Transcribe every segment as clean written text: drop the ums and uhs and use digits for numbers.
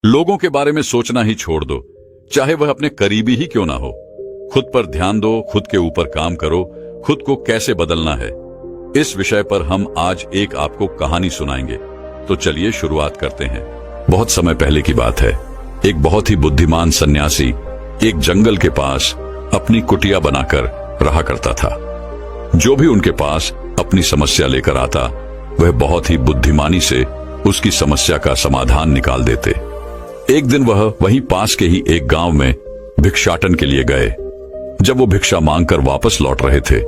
लोगों के बारे में सोचना ही छोड़ दो, चाहे वह अपने करीबी ही क्यों ना हो। खुद पर ध्यान दो, खुद के ऊपर काम करो, खुद को कैसे बदलना है, इस विषय पर हम आज एक आपको कहानी सुनाएंगे। तो चलिए शुरुआत करते हैं। बहुत समय पहले की बात है। एक बहुत ही बुद्धिमान सन्यासी एक जंगल के पास अपनी कुटिया बनाकर रहा करता था। जो भी उनके पास अपनी समस्या लेकर आता, वह बहुत ही बुद्धिमानी से उसकी समस्या का समाधान निकाल देते। एक दिन वह वहीं पास के ही एक गांव में भिक्षाटन के लिए गए। जब वो भिक्षा मांगकर वापस लौट रहे थे,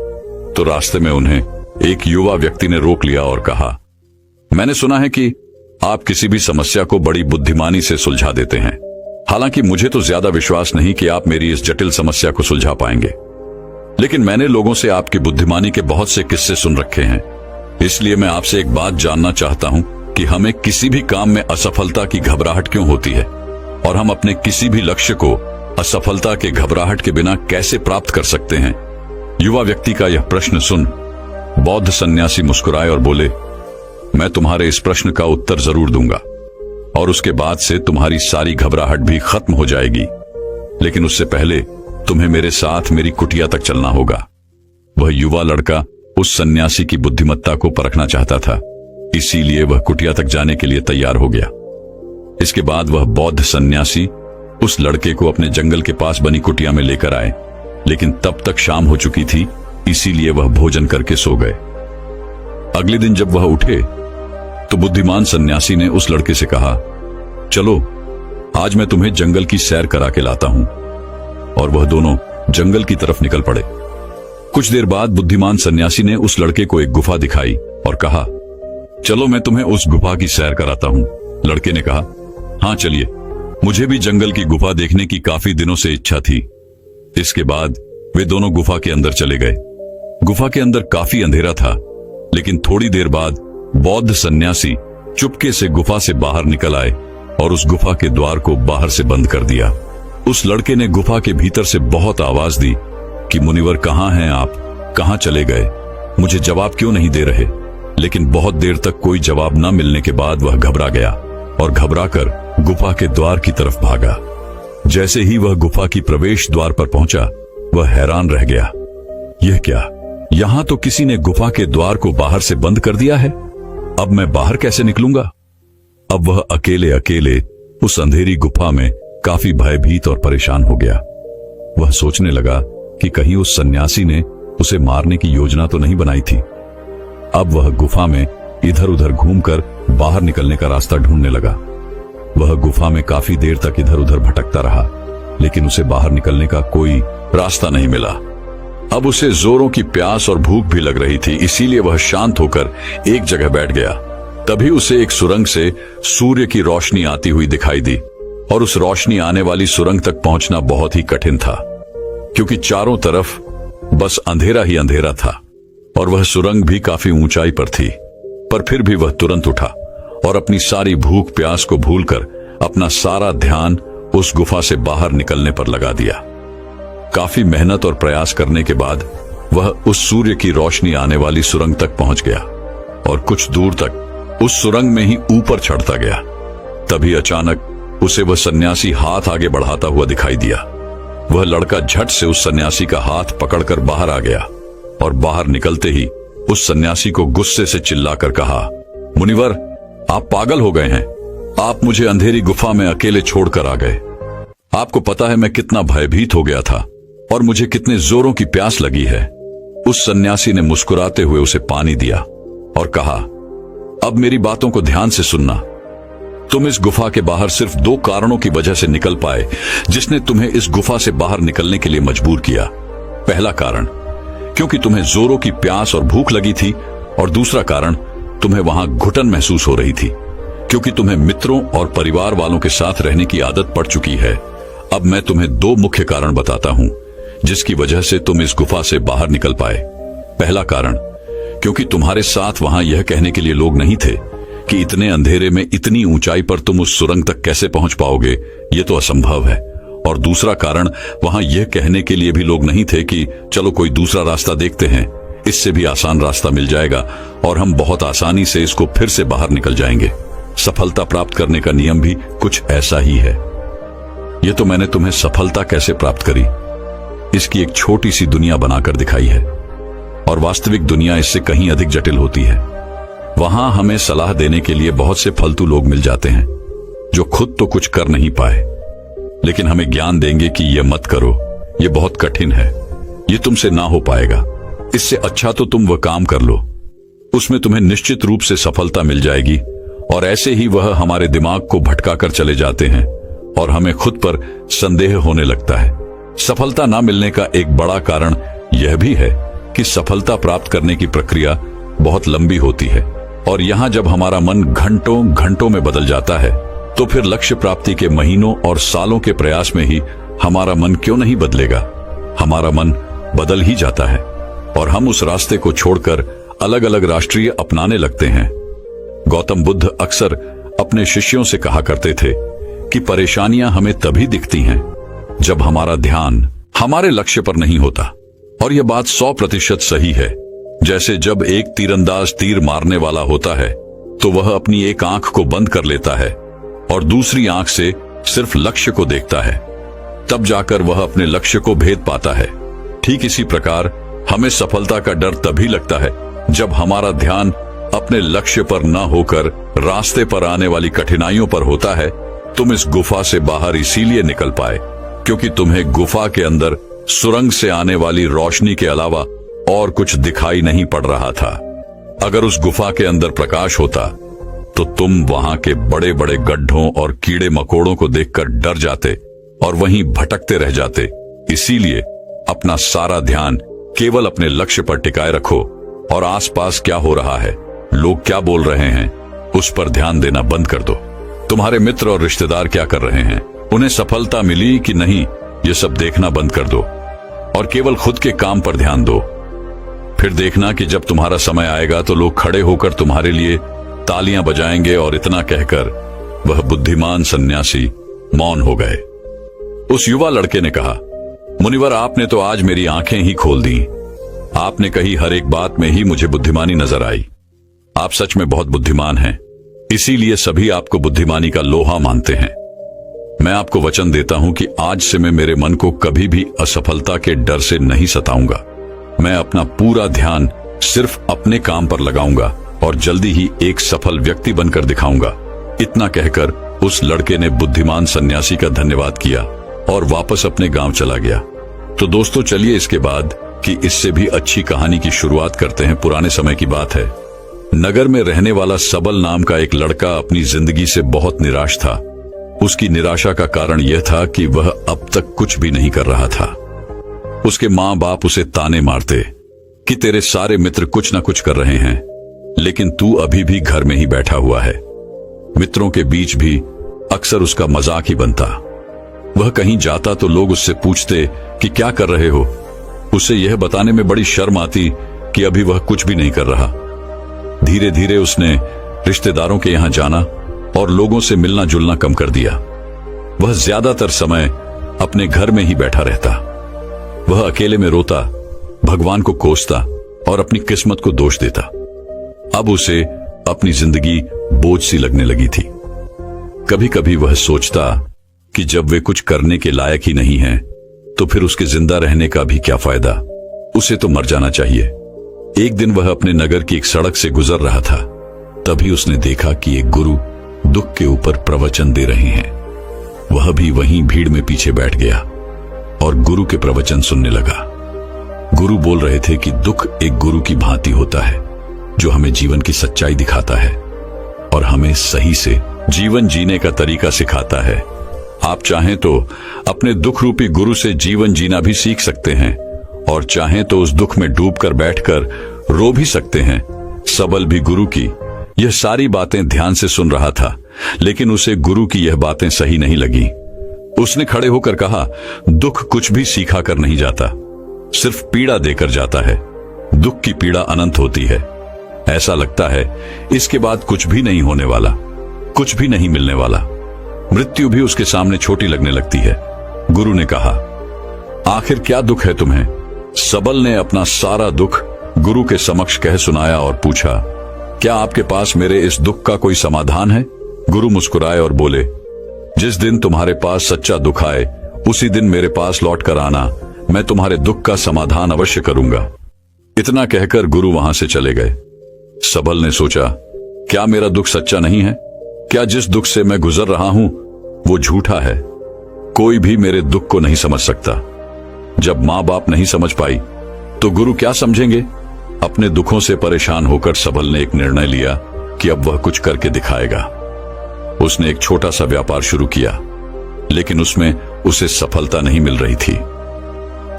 तो रास्ते में उन्हें एक युवा व्यक्ति ने रोक लिया और कहा, मैंने सुना है कि आप किसी भी समस्या को बड़ी बुद्धिमानी से सुलझा देते हैं। हालांकि मुझे तो ज्यादा विश्वास नहीं कि आप मेरी इस जटिल समस्या को सुलझा पाएंगे, लेकिन मैंने लोगों से आपकी बुद्धिमानी के बहुत से किस्से सुन रखे हैं। इसलिए मैं आपसे एक बात जानना चाहता हूं कि हमें किसी भी काम में असफलता की घबराहट क्यों होती है, और हम अपने किसी भी लक्ष्य को असफलता के घबराहट के बिना कैसे प्राप्त कर सकते हैं। युवा व्यक्ति का यह प्रश्न सुन बौद्ध सन्यासी मुस्कुराए और बोले, मैं तुम्हारे इस प्रश्न का उत्तर जरूर दूंगा, और उसके बाद से तुम्हारी सारी घबराहट भी खत्म हो जाएगी। लेकिन उससे पहले तुम्हें मेरे साथ मेरी कुटिया तक चलना होगा। वह युवा लड़का उस सन्यासी की बुद्धिमत्ता को परखना चाहता था, इसीलिए वह कुटिया तक जाने के लिए तैयार हो गया। इसके बाद वह बौद्ध सन्यासी उस लड़के को अपने जंगल के पास बनी कुटिया में लेकर आए, लेकिन तब तक शाम हो चुकी थी, इसीलिए वह भोजन करके सो गए। अगले दिन जब वह उठे, तो बुद्धिमान सन्यासी ने उस लड़के से कहा, चलो आज मैं तुम्हें जंगल की सैर करा के लाता हूं। और वह दोनों जंगल की तरफ निकल पड़े। कुछ देर बाद बुद्धिमान सन्यासी ने उस लड़के को एक गुफा दिखाई और कहा, चलो मैं तुम्हें उस गुफा की सैर कराता हूं। लड़के ने कहा, हाँ चलिए, मुझे भी जंगल की गुफा देखने की काफी दिनों से इच्छा थी। इसके बाद वे दोनों गुफा के अंदर चले गए। गुफा के अंदर काफी अंधेरा था, लेकिन थोड़ी देर बाद बौद्ध सन्यासी चुपके से गुफा से बाहर निकल आए और उस गुफा के द्वार को बाहर से बंद कर दिया। उस लड़के ने गुफा के भीतर से बहुत आवाज दी कि मुनिवर कहाँ हैं आप, कहाँ चले गए, मुझे जवाब क्यों नहीं दे रहे। लेकिन बहुत देर तक कोई जवाब न मिलने के बाद वह घबरा गया और घबराकर गुफा के द्वार की तरफ भागा। जैसे ही वह गुफा की प्रवेश द्वार पर पहुंचा, वह हैरान रह गया। यह क्या, यहां तो किसी ने गुफा के द्वार को बाहर से बंद कर दिया है। अब मैं बाहर कैसे निकलूंगा। अब वह अकेले अकेले उस अंधेरी गुफा में काफी भयभीत और परेशान हो गया। वह सोचने लगा कि कहीं उस सन्यासी ने उसे मारने की योजना तो नहीं बनाई थी। अब वह गुफा में इधर उधर घूमकर बाहर निकलने का रास्ता ढूंढने लगा। वह गुफा में काफी देर तक इधर उधर भटकता रहा, लेकिन उसे बाहर निकलने का कोई रास्ता नहीं मिला। अब उसे जोरों की प्यास और भूख भी लग रही थी, इसीलिए वह शांत होकर एक जगह बैठ गया। तभी उसे एक सुरंग से सूर्य की रोशनी आती हुई दिखाई दी, और उस रोशनी आने वाली सुरंग तक पहुंचना बहुत ही कठिन था, क्योंकि चारों तरफ बस अंधेरा ही अंधेरा था, और वह सुरंग भी काफी ऊंचाई पर थी। पर फिर भी वह तुरंत उठा और अपनी सारी भूख प्यास को भूलकर अपना सारा ध्यान उस गुफा से बाहर निकलने पर लगा दिया। काफी मेहनत और प्रयास करने के बाद वह उस सूर्य की रोशनी आने वाली सुरंग तक पहुंच गया, और कुछ दूर तक उस सुरंग में ही ऊपर चढ़ता गया। तभी अचानक उसे वह सन्यासी हाथ आगे बढ़ाता हुआ दिखाई दिया। वह लड़का झट से उस सन्यासी का हाथ पकड़कर बाहर आ गया, और बाहर निकलते ही उस सन्यासी को गुस्से से चिल्लाकर कहा, मुनिवर आप पागल हो गए हैं। आप मुझे अंधेरी गुफा में अकेले छोड़कर आ गए। आपको पता है मैं कितना भयभीत हो गया था और मुझे कितने जोरों की प्यास लगी है। उस सन्यासी ने मुस्कुराते हुए उसे पानी दिया और कहा, अब मेरी बातों को ध्यान से सुनना। तुम इस गुफा के बाहर सिर्फ 2 कारणों की वजह से निकल पाए, जिसने तुम्हें इस गुफा से बाहर निकलने के लिए मजबूर किया। पहला कारण, क्योंकि तुम्हें जोरों की प्यास और भूख लगी थी, और दूसरा कारण, तुम्हें वहां घुटन महसूस हो रही थी, क्योंकि तुम्हें मित्रों और परिवार वालों के साथ रहने की आदत पड़ चुकी है। अब मैं तुम्हें 2 मुख्य कारण बताता हूं, जिसकी वजह से तुम इस गुफा से बाहर निकल पाए। पहला कारण, क्योंकि तुम्हारे साथ वहां यह कहने के लिए लोग नहीं थे कि इतने अंधेरे में इतनी ऊंचाई पर तुम उस सुरंग तक कैसे पहुंच पाओगे, ये तो असंभव है। और दूसरा कारण, वहां यह कहने के लिए भी लोग नहीं थे कि चलो कोई दूसरा रास्ता देखते हैं, इससे भी आसान रास्ता मिल जाएगा और हम बहुत आसानी से इसको फिर से बाहर निकल जाएंगे। सफलता प्राप्त करने का नियम भी कुछ ऐसा ही है। यह तो मैंने तुम्हें सफलता कैसे प्राप्त करी इसकी एक छोटी सी दुनिया बनाकर दिखाई है, और वास्तविक दुनिया इससे कहीं अधिक जटिल होती है। वहां हमें सलाह देने के लिए बहुत से फालतू लोग मिल जाते हैं जो खुद तो कुछ कर नहीं पाए, लेकिन हमें ज्ञान देंगे कि यह मत करो, यह बहुत कठिन है, यह तुमसे ना हो पाएगा, इससे अच्छा तो तुम वह काम कर लो, उसमें तुम्हें निश्चित रूप से सफलता मिल जाएगी। और ऐसे ही वह हमारे दिमाग को भटकाकर चले जाते हैं और हमें खुद पर संदेह होने लगता है। सफलता ना मिलने का एक बड़ा कारण यह भी है कि सफलता प्राप्त करने की प्रक्रिया बहुत लंबी होती है, और यहाँ जब हमारा मन घंटों घंटों में बदल जाता है तो फिर लक्ष्य प्राप्ति के महीनों और सालों के प्रयास में ही हमारा मन क्यों नहीं बदलेगा। हमारा मन बदल ही जाता है और हम उस रास्ते को छोड़कर अलग अलग राष्ट्रीय अपनाने लगते हैं। गौतम बुद्ध अक्सर अपने शिष्यों से कहा करते थे कि परेशानियां हमें तभी दिखती हैं जब हमारा ध्यान हमारे लक्ष्य पर नहीं होता, और यह बात 100% सही है। जैसे जब एक तीरंदाज तीर मारने वाला होता है तो वह अपनी एक आंख को बंद कर लेता है और दूसरी आंख से सिर्फ लक्ष्य को देखता है, तब जाकर वह अपने लक्ष्य को भेद पाता है। ठीक इसी प्रकार हमें सफलता का डर तभी लगता है जब हमारा ध्यान अपने लक्ष्य पर न होकर रास्ते पर आने वाली कठिनाइयों पर होता है। तुम इस गुफा से बाहर इसीलिए निकल पाए क्योंकि तुम्हें गुफा के अंदर सुरंग से आने वाली रोशनी के अलावा और कुछ दिखाई नहीं पड़ रहा था। अगर उस गुफा के अंदर प्रकाश होता तो तुम वहां के बड़े बड़े गड्ढों और कीड़े मकोड़ों को देखकर डर जाते और वहीं भटकते रह जाते। इसीलिए अपना सारा ध्यान केवल अपने लक्ष्य पर टिकाए रखो और आसपास क्या हो रहा है, लोग क्या बोल रहे हैं, उस पर ध्यान देना बंद कर दो। तुम्हारे मित्र और रिश्तेदार क्या कर रहे हैं, उन्हें सफलता मिली कि नहीं, ये सब देखना बंद कर दो और केवल खुद के काम पर ध्यान दो। फिर देखना कि जब तुम्हारा समय आएगा तो लोग खड़े होकर तुम्हारे लिए तालियां बजाएंगे। और इतना कहकर वह बुद्धिमान सन्यासी मौन हो गए। उस युवा लड़के ने कहा, मुनिवर, आपने तो आज मेरी आंखें ही खोल दी। आपने कही हर एक बात में ही मुझे बुद्धिमानी नजर आई। आप सच में बहुत बुद्धिमान हैं, इसीलिए सभी आपको बुद्धिमानी का लोहा मानते हैं। मैं आपको वचन देता हूं कि आज से मैं मेरे मन को कभी भी असफलता के डर से नहीं सताऊंगा। मैं अपना पूरा ध्यान सिर्फ अपने काम पर लगाऊंगा और जल्दी ही एक सफल व्यक्ति बनकर दिखाऊंगा। इतना कहकर उस लड़के ने बुद्धिमान सन्यासी का धन्यवाद किया और वापस अपने गांव चला गया। तो दोस्तों, चलिए इसके बाद की इससे भी अच्छी कहानी की शुरुआत करते हैं। पुराने समय की बात है। नगर में रहने वाला सबल नाम का एक लड़का अपनी जिंदगी से बहुत निराश था। उसकी निराशा का कारण यह था कि वह अब तक कुछ भी नहीं कर रहा था। उसके माँ बाप उसे ताने मारते कि तेरे सारे मित्र कुछ न कुछ कर रहे हैं, लेकिन तू अभी भी घर में ही बैठा हुआ है। मित्रों के बीच भी अक्सर उसका मजाक ही बनता। वह कहीं जाता तो लोग उससे पूछते कि क्या कर रहे हो। उसे यह बताने में बड़ी शर्म आती कि अभी वह कुछ भी नहीं कर रहा। धीरे धीरे उसने रिश्तेदारों के यहां जाना और लोगों से मिलना जुलना कम कर दिया। वह ज्यादातर समय अपने घर में ही बैठा रहता। वह अकेले में रोता, भगवान को कोसता और अपनी किस्मत को दोष देता। अब उसे अपनी जिंदगी बोझ सी लगने लगी थी। कभी कभी वह सोचता कि जब वे कुछ करने के लायक ही नहीं हैं, तो फिर उसके जिंदा रहने का भी क्या फायदा, उसे तो मर जाना चाहिए। एक दिन वह अपने नगर की एक सड़क से गुजर रहा था। तभी उसने देखा कि एक गुरु दुख के ऊपर प्रवचन दे रहे हैं। वह भी वहीं भीड़ में पीछे बैठ गया और गुरु के प्रवचन सुनने लगा। गुरु बोल रहे थे कि दुख एक गुरु की भांति होता है जो हमें जीवन की सच्चाई दिखाता है और हमें सही से जीवन जीने का तरीका सिखाता है। आप चाहें तो अपने दुख रूपी गुरु से जीवन जीना भी सीख सकते हैं और चाहें तो उस दुख में डूबकर बैठकर रो भी सकते हैं। सबल भी गुरु की यह सारी बातें ध्यान से सुन रहा था, लेकिन उसे गुरु की यह बातें सही नहीं लगी। उसने खड़े होकर कहा, दुख कुछ भी सीखा कर नहीं जाता, सिर्फ पीड़ा देकर जाता है। दुख की पीड़ा अनंत होती है। ऐसा लगता है इसके बाद कुछ भी नहीं होने वाला, कुछ भी नहीं मिलने वाला। मृत्यु भी उसके सामने छोटी लगने लगती है। गुरु ने कहा, आखिर क्या दुख है तुम्हें? सबल ने अपना सारा दुख गुरु के समक्ष कह सुनाया और पूछा, क्या आपके पास मेरे इस दुख का कोई समाधान है? गुरु मुस्कुराए और बोले, जिस दिन तुम्हारे पास सच्चा दुख आए उसी दिन मेरे पास लौट कर आना, मैं तुम्हारे दुख का समाधान अवश्य करूंगा। इतना कहकर गुरु वहां से चले गए। सबल ने सोचा, क्या मेरा दुख सच्चा नहीं है? क्या जिस दुख से मैं गुजर रहा हूं वो झूठा है? कोई भी मेरे दुख को नहीं समझ सकता। जब मां बाप नहीं समझ पाई तो गुरु क्या समझेंगे? अपने दुखों से परेशान होकर सबल ने एक निर्णय लिया कि अब वह कुछ करके दिखाएगा। उसने एक छोटा सा व्यापार शुरू किया, लेकिन उसमें उसे सफलता नहीं मिल रही थी।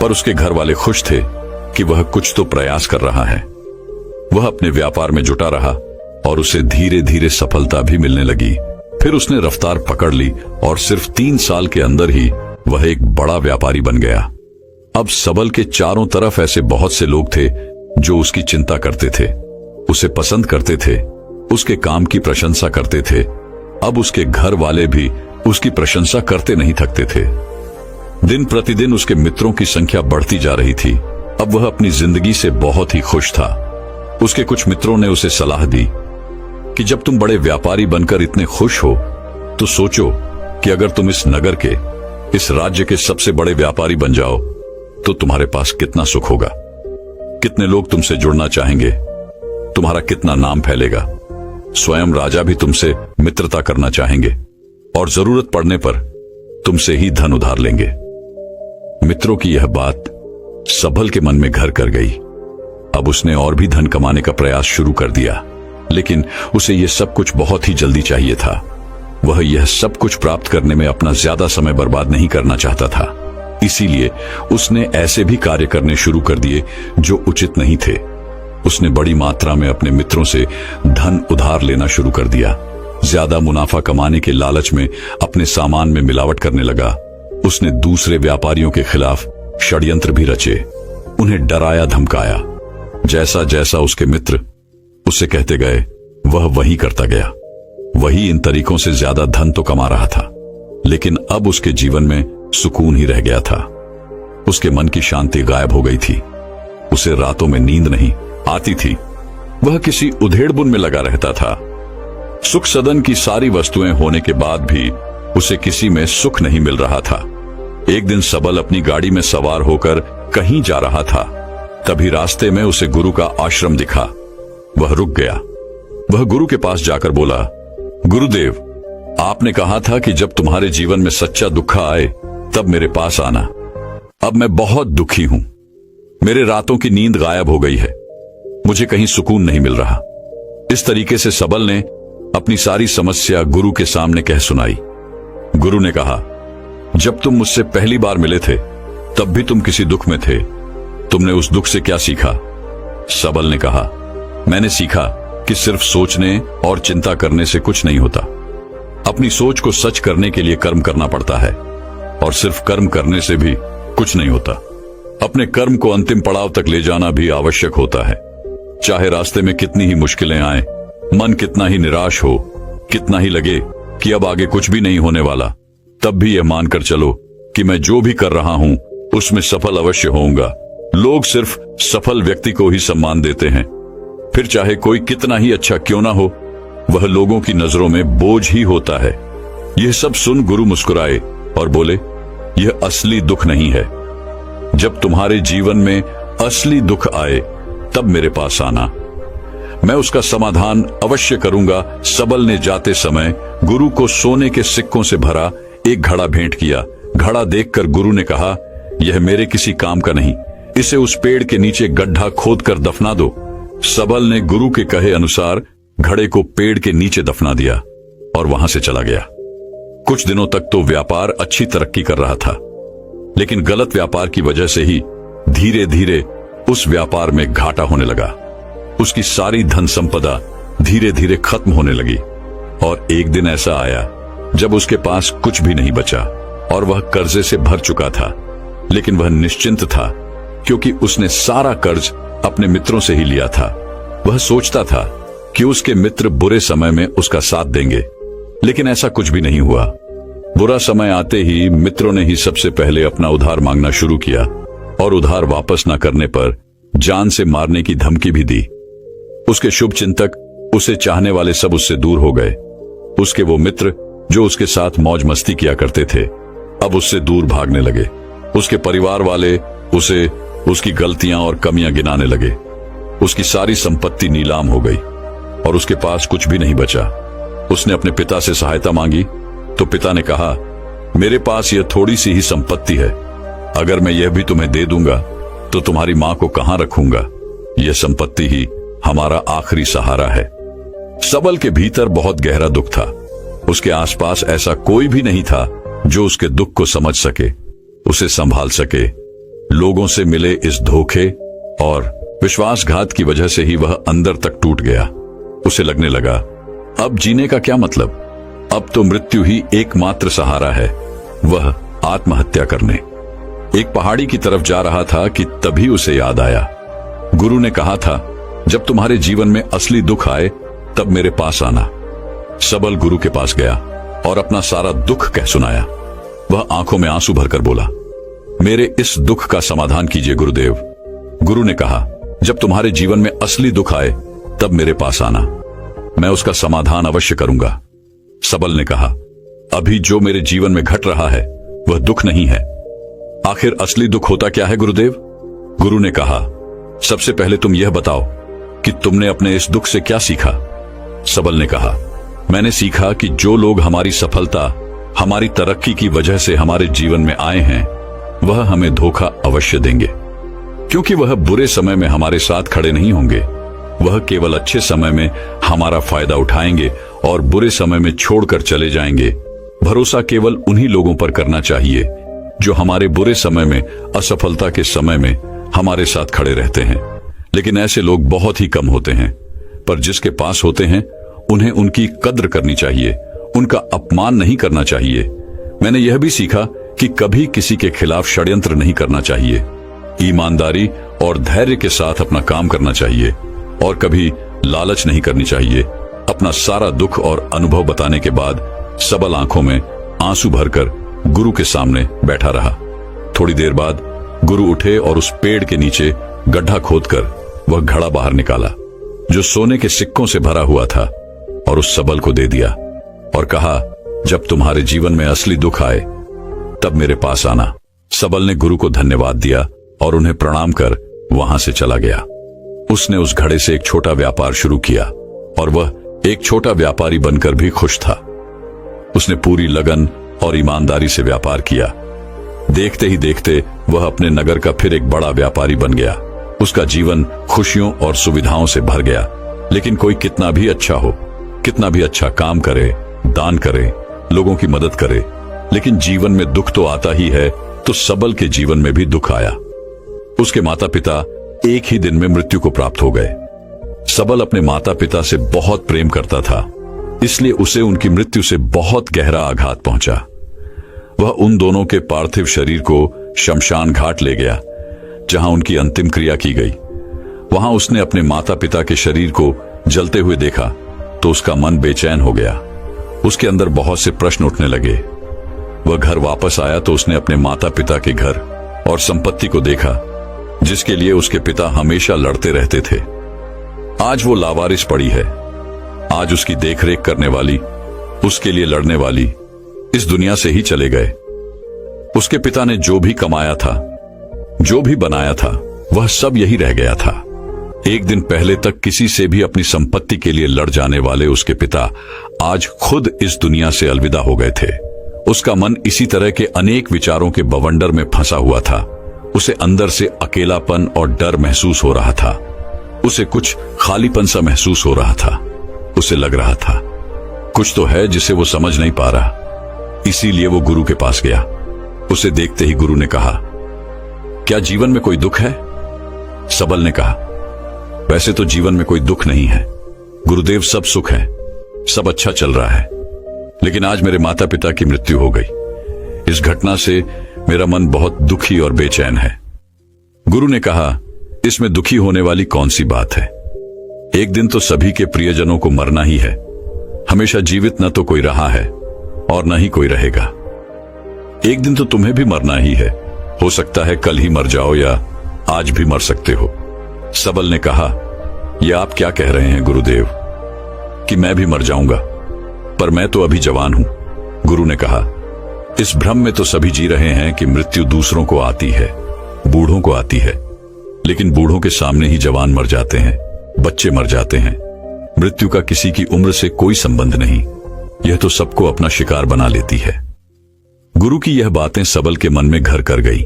पर उसके घर वाले खुश थे कि वह कुछ तो प्रयास कर रहा है। वह अपने व्यापार में जुटा रहा और उसे धीरे धीरे सफलता भी मिलने लगी। फिर उसने रफ्तार पकड़ ली और सिर्फ 3 साल के अंदर ही वह एक बड़ा व्यापारी बन गया। अब सबल के चारों तरफ ऐसे बहुत से लोग थे जो उसकी चिंता करते थे, उसे पसंद करते थे, उसके काम की प्रशंसा करते थे। अब उसके घर वाले भी उसकी प्रशंसा करते नहीं थकते थे। दिन प्रतिदिन उसके मित्रों की संख्या बढ़ती जा रही थी। अब वह अपनी जिंदगी से बहुत ही खुश था। उसके कुछ मित्रों ने उसे सलाह दी कि जब तुम बड़े व्यापारी बनकर इतने खुश हो तो सोचो कि अगर तुम इस नगर के, इस राज्य के सबसे बड़े व्यापारी बन जाओ तो तुम्हारे पास कितना सुख होगा, कितने लोग तुमसे जुड़ना चाहेंगे, तुम्हारा कितना नाम फैलेगा। स्वयं राजा भी तुमसे मित्रता करना चाहेंगे और जरूरत पड़ने पर तुमसे ही धन उधार लेंगे। मित्रों की यह बात सबल के मन में घर कर गई। अब उसने और भी धन कमाने का प्रयास शुरू कर दिया, लेकिन उसे यह सब कुछ बहुत ही जल्दी चाहिए था। वह यह सब कुछ प्राप्त करने में अपना ज्यादा समय बर्बाद नहीं करना चाहता था। इसीलिए उसने ऐसे भी कार्य करने शुरू कर दिए जो उचित नहीं थे। उसने बड़ी मात्रा में अपने मित्रों से धन उधार लेना शुरू कर दिया। ज्यादा मुनाफा कमाने के लालच में अपने सामान में मिलावट करने लगा। उसने दूसरे व्यापारियों के खिलाफ षड्यंत्र भी रचे, उन्हें डराया धमकाया। जैसा जैसा उसके मित्र उससे कहते गए वह वही करता गया। वही इन तरीकों से ज्यादा धन तो कमा रहा था, लेकिन अब उसके जीवन में सुकून ही रह गया था। उसके मन की शांति गायब हो गई थी। उसे रातों में नींद नहीं आती थी। वह किसी उधेड़बुन में लगा रहता था। सुख सदन की सारी वस्तुएं होने के बाद भी उसे किसी में सुख नहीं मिल रहा था। एक दिन सबल अपनी गाड़ी में सवार होकर कहीं जा रहा था। तभी रास्ते में उसे गुरु का आश्रम दिखा। वह रुक गया। वह गुरु के पास जाकर बोला, गुरुदेव, आपने कहा था कि जब तुम्हारे जीवन में सच्चा दुख आए तब मेरे पास आना। अब मैं बहुत दुखी हूं। मेरे रातों की नींद गायब हो गई है। मुझे कहीं सुकून नहीं मिल रहा। इस तरीके से सबल ने अपनी सारी समस्या गुरु के सामने कह सुनाई। गुरु ने कहा, जब तुम मुझसे पहली बार मिले थे तब भी तुम किसी दुख में थे। तुमने उस दुख से क्या सीखा? सबल ने कहा, मैंने सीखा कि सिर्फ सोचने और चिंता करने से कुछ नहीं होता। अपनी सोच को सच करने के लिए कर्म करना पड़ता है, और सिर्फ कर्म करने से भी कुछ नहीं होता। अपने कर्म को अंतिम पड़ाव तक ले जाना भी आवश्यक होता है। चाहे रास्ते में कितनी ही मुश्किलें आए, मन कितना ही निराश हो, कितना ही लगे कि अब आगे कुछ भी नहीं होने वाला, तब भी यह मानकर चलो कि मैं जो भी कर रहा हूं उसमें सफल अवश्य होऊंगा। लोग सिर्फ सफल व्यक्ति को ही सम्मान देते हैं। फिर चाहे कोई कितना ही अच्छा क्यों ना हो, वह लोगों की नजरों में बोझ ही होता है। यह सब सुन गुरु मुस्कुराए और बोले, यह असली दुख नहीं है। जब तुम्हारे जीवन में असली दुख आए तब मेरे पास आना, मैं उसका समाधान अवश्य करूंगा। सबल ने जाते समय गुरु को सोने के सिक्कों से भरा एक घड़ा भेंट किया। घड़ा देखकर गुरु ने कहा, यह मेरे किसी काम का नहीं, इसे उस पेड़ के नीचे गड्ढा खोदकर दफना दो। सबल ने गुरु के कहे अनुसार घड़े को पेड़ के नीचे दफना दिया और वहां से चला गया। कुछ दिनों तक तो व्यापार अच्छी तरक्की कर रहा था, लेकिन गलत व्यापार की वजह से ही धीरे धीरे उस व्यापार में घाटा होने लगा। उसकी सारी धन संपदा धीरे धीरे खत्म होने लगी और एक दिन ऐसा आया जब उसके पास कुछ भी नहीं बचा और वह कर्जे से भर चुका था। लेकिन वह निश्चिंत था क्योंकि उसने सारा कर्ज अपने मित्रों से ही लिया था। वह सोचता था कि उसके मित्र बुरे समय में उसका साथ देंगे, लेकिन ऐसा कुछ भी नहीं हुआ। बुरा समय आते ही मित्रों ने ही सबसे पहले अपना उधार मांगना शुरू किया और उधार वापस न करने पर जान से मारने की धमकी भी दी। उसके शुभ चिंतक, उसे चाहने वाले सब उससे दूर हो गए। उसके वो मित्र जो उसके साथ मौज मस्ती किया करते थे अब उससे दूर भागने लगे। उसके परिवार वाले उसे उसकी गलतियां और कमियां गिनाने लगे। उसकी सारी संपत्ति नीलाम हो गई और उसके पास कुछ भी नहीं बचा। उसने अपने पिता से सहायता मांगी तो पिता ने कहा, मेरे पास यह थोड़ी सी ही संपत्ति है, अगर मैं यह भी तुम्हें दे दूंगा तो तुम्हारी मां को कहां रखूंगा? यह संपत्ति ही हमारा आखिरी सहारा है। सबल के भीतर बहुत गहरा दुख था। उसके आसपास ऐसा कोई भी नहीं था जो उसके दुख को समझ सके, उसे संभाल सके। लोगों से मिले इस धोखे और विश्वासघात की वजह से ही वह अंदर तक टूट गया। उसे लगने लगा, अब जीने का क्या मतलब? अब तो मृत्यु ही एकमात्र सहारा है, वह आत्महत्या करने। एक पहाड़ी की तरफ जा रहा था कि तभी उसे याद आया, गुरु ने कहा था, जब तुम्हारे जीवन में असली दुख आए तब मेरे पास आना। सबल गुरु के पास गया और अपना सारा दुख कह सुनाया। वह आंखों में आंसू भरकर बोला, मेरे इस दुख का समाधान कीजिए गुरुदेव। गुरु ने कहा, जब तुम्हारे जीवन में असली दुख आए तब मेरे पास आना, मैं उसका समाधान अवश्य करूंगा। सबल ने कहा, अभी जो मेरे जीवन में घट रहा है वह दुख नहीं है। आखिर असली दुख होता क्या है गुरुदेव? गुरु ने कहा, सबसे पहले तुम यह बताओ कि तुमने अपने इस दुख से क्या सीखा? सबल ने कहा, मैंने सीखा कि जो लोग हमारी सफलता, हमारी तरक्की की वजह से हमारे जीवन में आए हैं वह हमें धोखा अवश्य देंगे, क्योंकि वह बुरे समय में हमारे साथ खड़े नहीं होंगे। वह केवल अच्छे समय में हमारा फायदा उठाएंगे और बुरे समय में छोड़कर चले जाएंगे। भरोसा केवल उन्हीं लोगों पर करना चाहिए जो हमारे बुरे समय में, असफलता के समय में हमारे साथ खड़े रहते हैं। लेकिन ऐसे लोग बहुत ही कम होते हैं, पर जिसके पास होते हैं उन्हें उनकी कद्र करनी चाहिए, उनका अपमान नहीं करना चाहिए। मैंने यह भी सीखा कि कभी किसी के खिलाफ षड्यंत्र नहीं करना चाहिए। ईमानदारी और धैर्य के साथ अपना काम करना चाहिए और कभी लालच नहीं करनी चाहिए। अपना सारा दुख और अनुभव बताने के बाद सबल आंखों में आंसू भरकर गुरु के सामने बैठा रहा। थोड़ी देर बाद गुरु उठे और उस पेड़ के नीचे गड्ढा खोदकर वह घड़ा बाहर निकाला जो सोने के सिक्कों से भरा हुआ था और उस सबल को दे दिया और कहा, जब तुम्हारे जीवन में असली दुख आए तब मेरे पास आना। सबल ने गुरु को धन्यवाद दिया और उन्हें प्रणाम कर वहां से चला गया। उसने उस घड़े से एक छोटा व्यापार शुरू किया और वह एक छोटा व्यापारी बनकर भी खुश था। उसने पूरी लगन और ईमानदारी से व्यापार किया। देखते ही देखते वह अपने नगर का फिर एक बड़ा व्यापारी बन गया। उसका जीवन खुशियों और सुविधाओं से भर गया। लेकिन कोई कितना भी अच्छा हो, कितना भी अच्छा काम करे, दान करे, लोगों की मदद करे, लेकिन जीवन में दुख तो आता ही है। तो सबल के जीवन में भी दुख आया। उसके माता पिता एक ही दिन में मृत्यु को प्राप्त हो गए। सबल अपने माता पिता से बहुत प्रेम करता था, इसलिए उसे उनकी मृत्यु से बहुत गहरा आघात पहुंचा। वह उन दोनों के पार्थिव शरीर को शमशान घाट ले गया, जहां उनकी अंतिम क्रिया की गई। वहां उसने अपने माता पिता के शरीर को जलते हुए देखा तो उसका मन बेचैन हो गया। उसके अंदर बहुत से प्रश्न उठने लगे। वह घर वापस आया तो उसने अपने माता पिता के घर और संपत्ति को देखा जिसके लिए उसके पिता हमेशा लड़ते रहते थे। आज वो लावारिस पड़ी है। आज उसकी देखरेख करने वाली, उसके लिए लड़ने वाली इस दुनिया से ही चले गए। उसके पिता ने जो भी कमाया था, जो भी बनाया था, वह सब यही रह गया था। एक दिन पहले तक किसी से भी अपनी संपत्ति के लिए लड़ जाने वाले उसके पिता आज खुद इस दुनिया से अलविदा हो गए थे। उसका मन इसी तरह के अनेक विचारों के बवंडर में फंसा हुआ था। उसे अंदर से अकेलापन और डर महसूस हो रहा था। उसे कुछ खालीपन सा महसूस हो रहा था। उसे लग रहा था कुछ तो है जिसे वो समझ नहीं पा रहा। इसीलिए वो गुरु के पास गया। उसे देखते ही गुरु ने कहा, क्या जीवन में कोई दुख है? सबल ने कहा, वैसे तो जीवन में कोई दुख नहीं है गुरुदेव, सब सुख है, सब अच्छा चल रहा है। लेकिन आज मेरे माता पिता की मृत्यु हो गई। इस घटना से मेरा मन बहुत दुखी और बेचैन है। गुरु ने कहा, इसमें दुखी होने वाली कौन सी बात है? एक दिन तो सभी के प्रियजनों को मरना ही है। हमेशा जीवित न तो कोई रहा है और न ही कोई रहेगा। एक दिन तो तुम्हें भी मरना ही है। हो सकता है कल ही मर जाओ या आज भी मर सकते हो। सबल ने कहा, यह आप क्या कह रहे हैं गुरुदेव कि मैं भी मर जाऊंगा? पर मैं तो अभी जवान हूं, गुरु ने कहा। इस भ्रम में तो सभी जी रहे हैं कि मृत्यु दूसरों को आती है, बूढ़ों को आती है, लेकिन बूढ़ों के सामने ही जवान मर जाते हैं, बच्चे मर जाते हैं। मृत्यु का किसी की उम्र से कोई संबंध नहीं, यह तो सबको अपना शिकार बना लेती है। गुरु की यह बातें सबल के मन में घर कर गई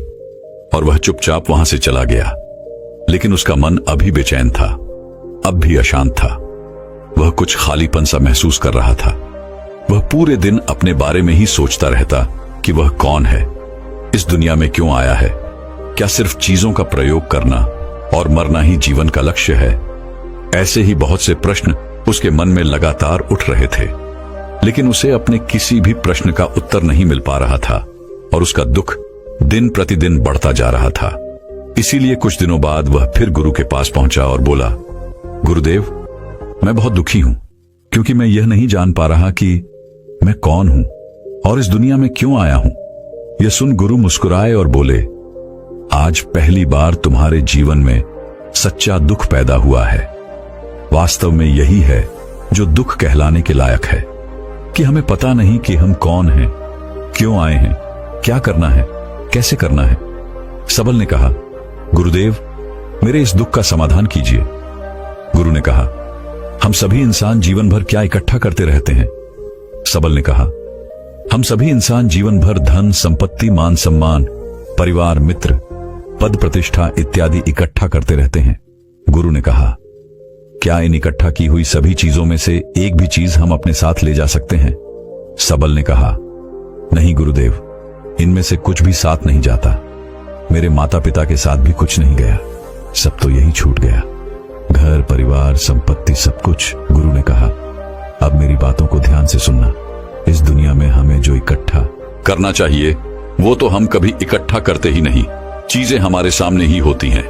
और वह चुपचाप वहां से चला गया। लेकिन उसका मन अभी बेचैन था, अब भी अशांत था। वह कुछ खालीपन सा महसूस कर रहा था। वह पूरे दिन अपने बारे में ही सोचता रहता कि वह कौन है, इस दुनिया में क्यों आया है, क्या सिर्फ चीजों का प्रयोग करना और मरना ही जीवन का लक्ष्य है। ऐसे ही बहुत से प्रश्न उसके मन में लगातार उठ रहे थे, लेकिन उसे अपने किसी भी प्रश्न का उत्तर नहीं मिल पा रहा था और उसका दुख दिन प्रतिदिन बढ़ता जा रहा था। इसीलिए कुछ दिनों बाद वह फिर गुरु के पास पहुंचा और बोला, गुरुदेव, मैं बहुत दुखी हूं क्योंकि मैं यह नहीं जान पा रहा कि मैं कौन हूं और इस दुनिया में क्यों आया हूं। यह सुन गुरु मुस्कुराए और बोले, आज पहली बार तुम्हारे जीवन में सच्चा दुख पैदा हुआ है। वास्तव में यही है जो दुख कहलाने के लायक है कि हमें पता नहीं कि हम कौन हैं, क्यों आए हैं, क्या करना है, कैसे करना है। सबल ने कहा, गुरुदेव, मेरे इस दुख का समाधान कीजिए। गुरु ने कहा, हम सभी इंसान जीवन भर क्या इकट्ठा करते रहते हैं। सबल ने कहा, हम सभी इंसान जीवन भर धन, संपत्ति, मान सम्मान, परिवार, मित्र, पद प्रतिष्ठा इत्यादि इकट्ठा करते रहते हैं। गुरु ने कहा, क्या इन इकट्ठा की हुई सभी चीजों में से एक भी चीज हम अपने साथ ले जा सकते हैं? सबल ने कहा, नहीं गुरुदेव, इनमें से कुछ भी साथ नहीं जाता। मेरे माता पिता के साथ भी कुछ नहीं गया, सब तो यही छूट गया, घर, परिवार, संपत्ति, सब कुछ। गुरु ने कहा, अब मेरी बातों को ध्यान से सुनना। इस दुनिया में हमें जो इकट्ठा करना चाहिए वो तो हम कभी इकट्ठा करते ही नहीं। चीजें हमारे सामने ही होती हैं,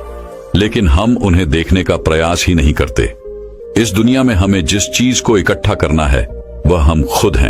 लेकिन हम उन्हें देखने का प्रयास ही नहीं करते। इस दुनिया में हमें जिस चीज को इकट्ठा करना है वह हम खुद हैं।